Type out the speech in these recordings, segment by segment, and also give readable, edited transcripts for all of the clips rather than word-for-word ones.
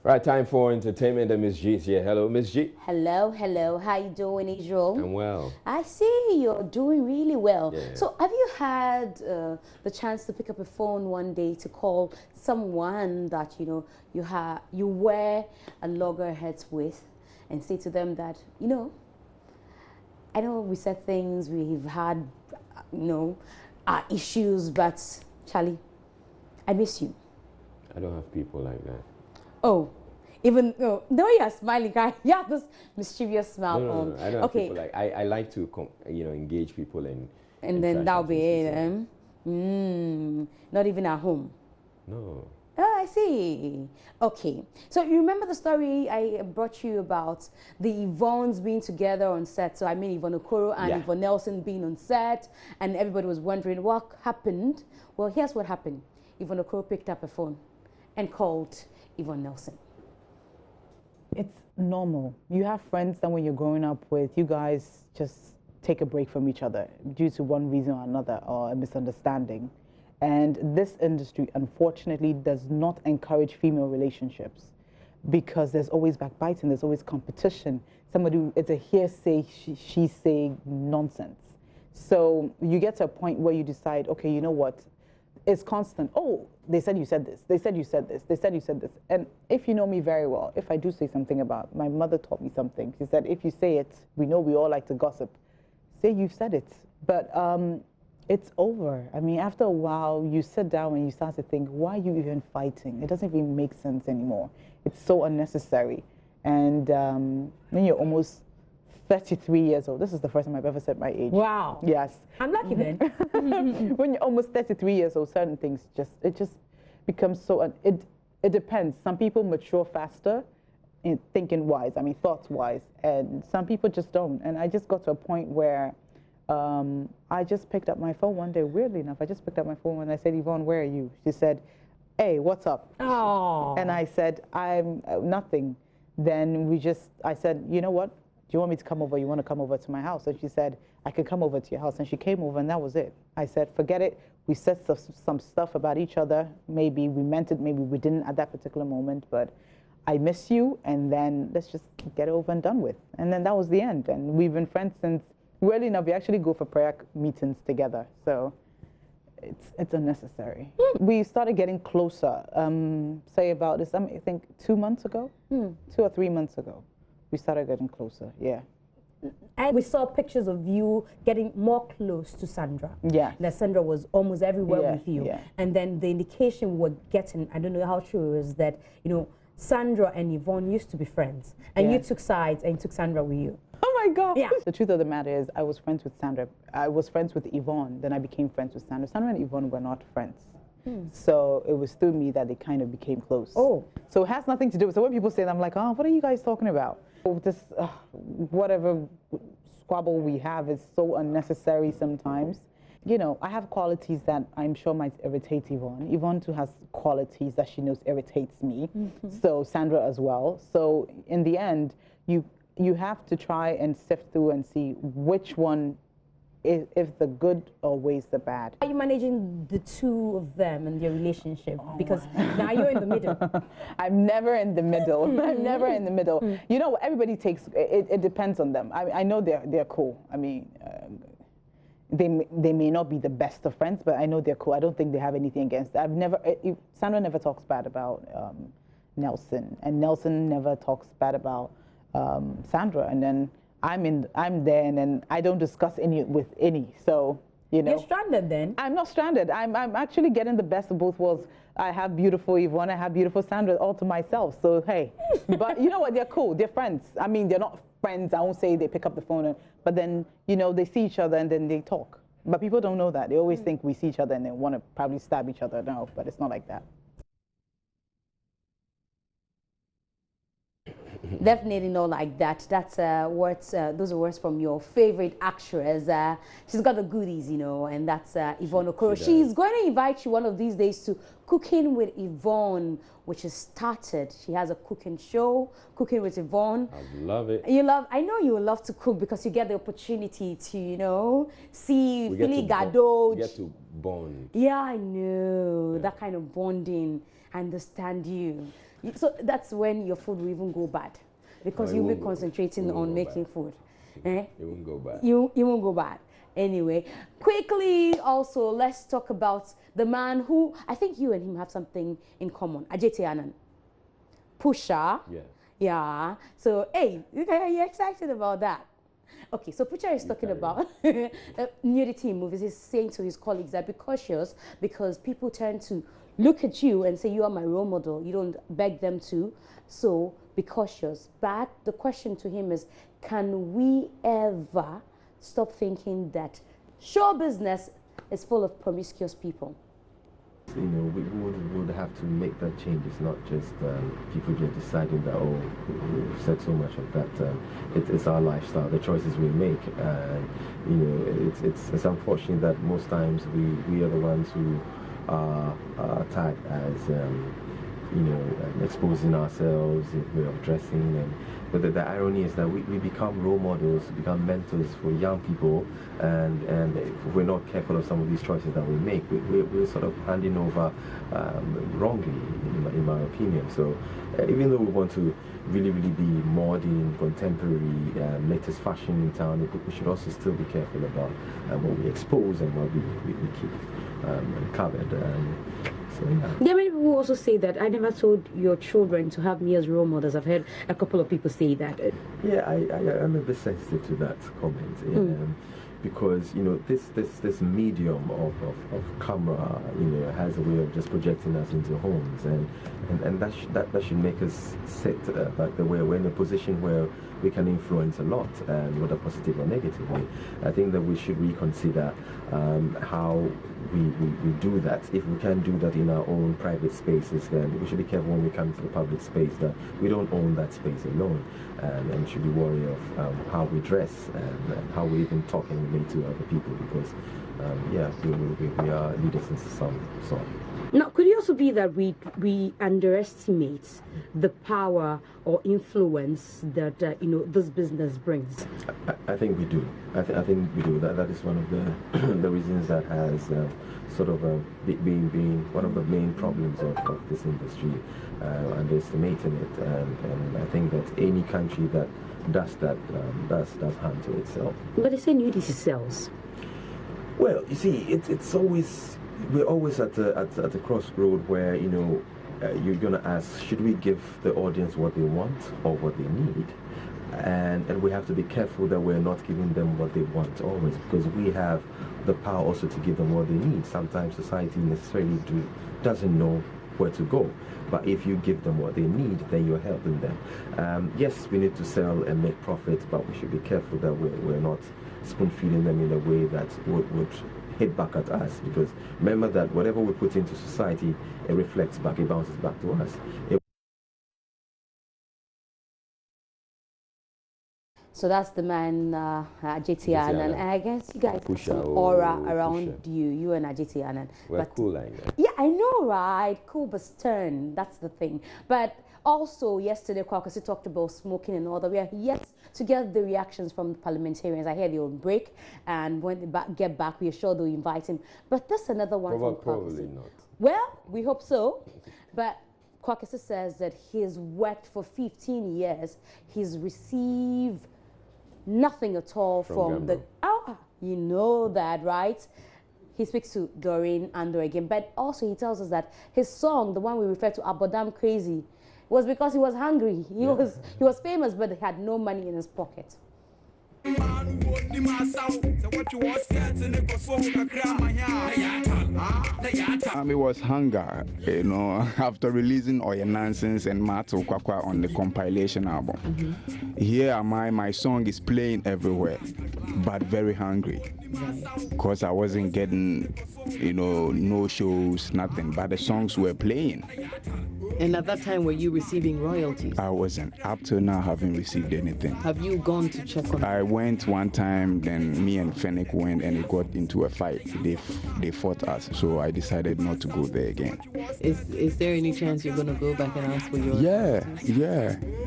Right, time for entertainment, and Miss G is here. Hello, Miss G. Hello, hello. How you doing, Israel? I'm well. I see you're doing really well. Yeah. So, have you had the chance to pick up a phone one day to call someone that you wear a loggerheads with, and say to them that I know we said things, we've had our issues, but Charlie, I miss you. I don't have people like that. Oh, even no, you're smiling, guy. You have this mischievous smile No, on. I don't have people like I like to engage people and then that'll be it. Not even at home. No. Oh, I see. Okay. So you remember the story I brought you about the Yvonnes being together on set? So I mean Yvonne Okoro and Yvonne Nelson being on set, and everybody was wondering what happened. Well, here's what happened. Yvonne Okoro picked up a phone and called Yvonne Nelson. It's normal. You have friends that when you're growing up with, you guys just take a break from each other due to one reason or another or a misunderstanding. And this industry, unfortunately, does not encourage female relationships because there's always backbiting, there's always competition. It's a hearsay, she say nonsense. So you get to a point where you decide, okay, you know what? It's constant. Oh, they said you said this. They said you said this. They said you said this. And if you know me very well, if I do say something about, my mother taught me something. She said, if you say it, we know we all like to gossip. Say you've said it. But it's over. I mean, after a while, you sit down and you start to think, why are you even fighting? It doesn't even make sense anymore. It's so unnecessary. And when you're almost 33 years old. This is the first time I've ever said my age. Wow. Yes. I'm lucky then. When you're almost 33 years old, certain things just becomes so, it depends. Some people mature faster in thinking wise, thoughts wise, and some people just don't. And I just got to a point where I just picked up my phone one day, weirdly enough, I just picked up my phone and I said, Yvonne, where are you? She said, hey, what's up? Oh. And I said, I'm nothing. Then I said, you know what? Do you want me to come over? You want to come over to my house? And she said, I could come over to your house. And she came over and that was it. I said, forget it. We said some stuff about each other. Maybe we meant it, maybe we didn't at that particular moment, but I miss you. And then let's just get it over and done with. And then that was the end. And we've been friends since, really enough, we actually go for prayer meetings together. So it's unnecessary. We started getting closer, say about this, I think 2 months ago, 2 or 3 months ago. We started getting closer, yeah. And we saw pictures of you getting more close to Sandra. Yeah. That Sandra was almost everywhere with you. Yeah. And then the indication we were getting, I don't know how true it is, that, Sandra and Yvonne used to be friends. And you took sides and you took Sandra with you. Oh my God. Yeah. The truth of the matter is I was friends with Sandra. I was friends with Yvonne, then I became friends with Sandra. Sandra and Yvonne were not friends. So it was through me that they kind of became close. Oh. So it has nothing to do with, so when people say that, I'm like, oh, what are you guys talking about? This, whatever squabble we have is so unnecessary sometimes. I have qualities that I'm sure might irritate Yvonne. Yvonne too has qualities that she knows irritates me. So Sandra as well. So in the end, you have to try and sift through and see which one if the good outweighs the bad. How are you managing the two of them and their relationship? Because now you're in the middle. I'm never in the middle. I'm never in the middle. Everybody takes, it depends on them. I know they're cool. They may not be the best of friends, but I know they're cool. I don't think they have anything against it. Sandra never talks bad about Nelson, and Nelson never talks bad about Sandra. And then I'm there, and then I don't discuss any with any. So You're stranded then. I'm not stranded. I'm actually getting the best of both worlds. I have beautiful Yvonne, I have beautiful Sandra all to myself. So hey, but you know what? They're cool. They're friends. They're not friends. I won't say they pick up the phone, but then they see each other and then they talk. But people don't know that. They always think we see each other and they want to probably stab each other. No, but it's not like that. Definitely not like that. That's words. Those are words from your favorite actress. She's got the goodies, and that's Yvonne Okoro. She's going to invite you one of these days to Cooking with Yvonne, which is started. She has a cooking show, Cooking with Yvonne. I love it. I know you love to cook because you get the opportunity to, see we Philly Gado. get to bond. Yeah, I know. That kind of bonding. I understand you. So that's when your food will even go bad. Because No, you'll be it concentrating won't on go making bad. food. Eh? It won't go bad. You won't go bad. Anyway, quickly also, let's talk about the man who, I think you and him have something in common. Ajete Anand. Pusha. Yeah. Yeah. So, hey, you're excited about that. Okay, so Pucha is talking about nudity in movies. He's saying to his colleagues that be cautious because people tend to look at you and say you are my role model. You don't beg them to, so be cautious. But the question to him is, can we ever stop thinking that show business is full of promiscuous people? You know, we would have to make that change. It's not just people just deciding that, oh, we've said so much of that. It's our lifestyle, the choices we make. You know, it's unfortunate that most times we are the ones who are tagged as, you know, exposing ourselves, way of dressing. But the irony is that we become role models, become mentors for young people, and if we're not careful of some of these choices that we make, we're sort of handing over wrongly, in my opinion. So even though we want to really be modern, contemporary, latest fashion in town, we should also still be careful about what we expose and what we keep covered. So, yeah. There are many people who also say that I never told your children to have me as role models. I've heard a couple of people say that. Yeah, I'm a bit sensitive to that comment. Because, you know, this medium of camera, you know, has a way of just projecting us into homes, and that should make us sit like the way we're in a position where we can influence a lot, whether positive or negative way. I think that we should reconsider how we do that. If we can do that in our own private spaces, then we should be careful when we come to the public space that we don't own that space alone, and should be wary of how we dress and how we even talk and relate to other people, because yeah, we are leaders in some sort. Now, could it also be that we underestimate the power or influence that you know, this business brings? I think we do. I think we do. That is one of the the reasons that has sort of been one of the main problems of this industry, underestimating it. And I think that any country that does that does harm to itself. But they say nudity sells. Well, you see, it's always, we're always at a crossroad where, you know, you're gonna ask, should we give the audience what they want or what they need? And we have to be careful that we're not giving them what they want always, because we have the power also to give them what they need. Sometimes society necessarily doesn't know where to go. But if you give them what they need, then you're helping them. Yes, we need to sell and make profit, but we should be careful that we're not spoon-feeding them in a way that would hit back at us. Because remember that whatever we put into society, it reflects back, it bounces back to us. So that's the man, Ajete Anand. And I guess you guys have some Pusha, aura oh, around Pusha. you and Ajete Anand. We're cool like that. Yeah, I know, right? Cool but stern. That's the thing. But also, yesterday, Kwakasi talked about smoking and all that. We are yet to get the reactions from the parliamentarians. I hear they will break, and when they get back, we are sure they'll invite him. But that's another one from Kwakasi. Probably not. Well, we hope so. But Kwakasi says that he's worked for 15 years. He's received nothing at all from the... Oh, you know that, right? He speaks to Doreen Ando again, but also he tells us that his song, the one we refer to, Abodam Crazy, was because he was hungry. He was famous, but he had no money in his pocket. It was hunger, you know, after releasing Oye Nonsense and Mato Kwakwa on the compilation album. Here am I, my song is playing everywhere, but very hungry. Because I wasn't getting, you know, no shows, nothing, but the songs were playing. And at that time, were you receiving royalties? I wasn't. Up to now, haven't received anything. Have you gone to check on? I went one time, then me and Fennec went, and it got into a fight. They fought us, so I decided not to go there again. Is there any chance you're going to go back and ask for your? Yeah.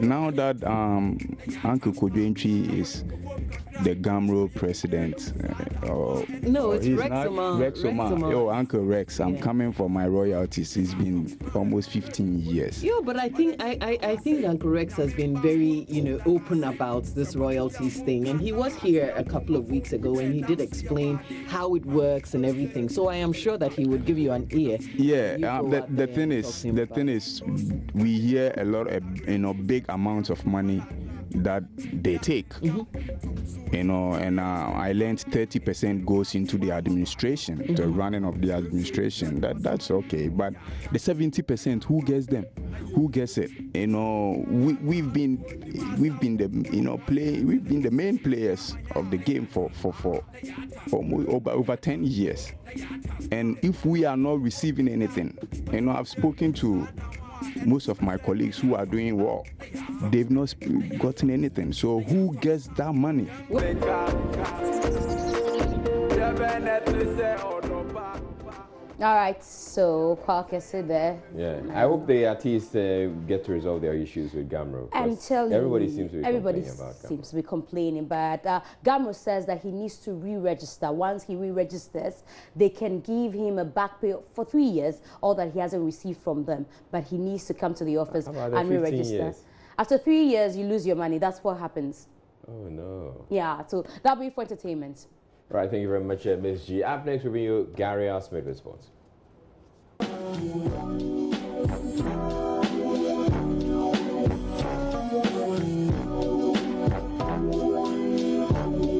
Now that Uncle Kodwentri is the Gamro president. No, it's he's Rex not- Omar. Rex Omar. Omar. Yo, Uncle Rex, I'm Yeah. coming for my royalties. It's been almost 15 years. Yeah, but I think I think Uncle Rex has been very, open about this royalties thing, and he was here a couple of weeks ago, and he did explain how it works and everything. So I am sure that he would give you an ear. Yeah, You go the out there thing and is, talk to him the about thing it. is, we hear a lot of, big amounts of money that they take. And I learned 30% goes into the administration, the running of the administration. That's okay, but the 70%, who gets them? Who gets it? We've been the main players of the game for almost over 10 years, and if we are not receiving anything, I've spoken to most of my colleagues who are doing well, they've not gotten anything. So who gets that money? All right, so Kwakese there. Yeah, I hope the artists get to resolve their issues with Gamro. And tell you, everybody seems to be everybody complaining about Gamro. seems to be complaining, but Gamro says that he needs to re-register. Once he re-registers, they can give him a back pay for 3 years, all that he hasn't received from them. But he needs to come to the office How about the and 15 re-register. years? After 3 years, you lose your money. That's what happens. Oh no. Yeah, so that'll be for entertainment. All right, thank you very much, Ms. G. Up next, we'll bring you Gary R. Smith with sports.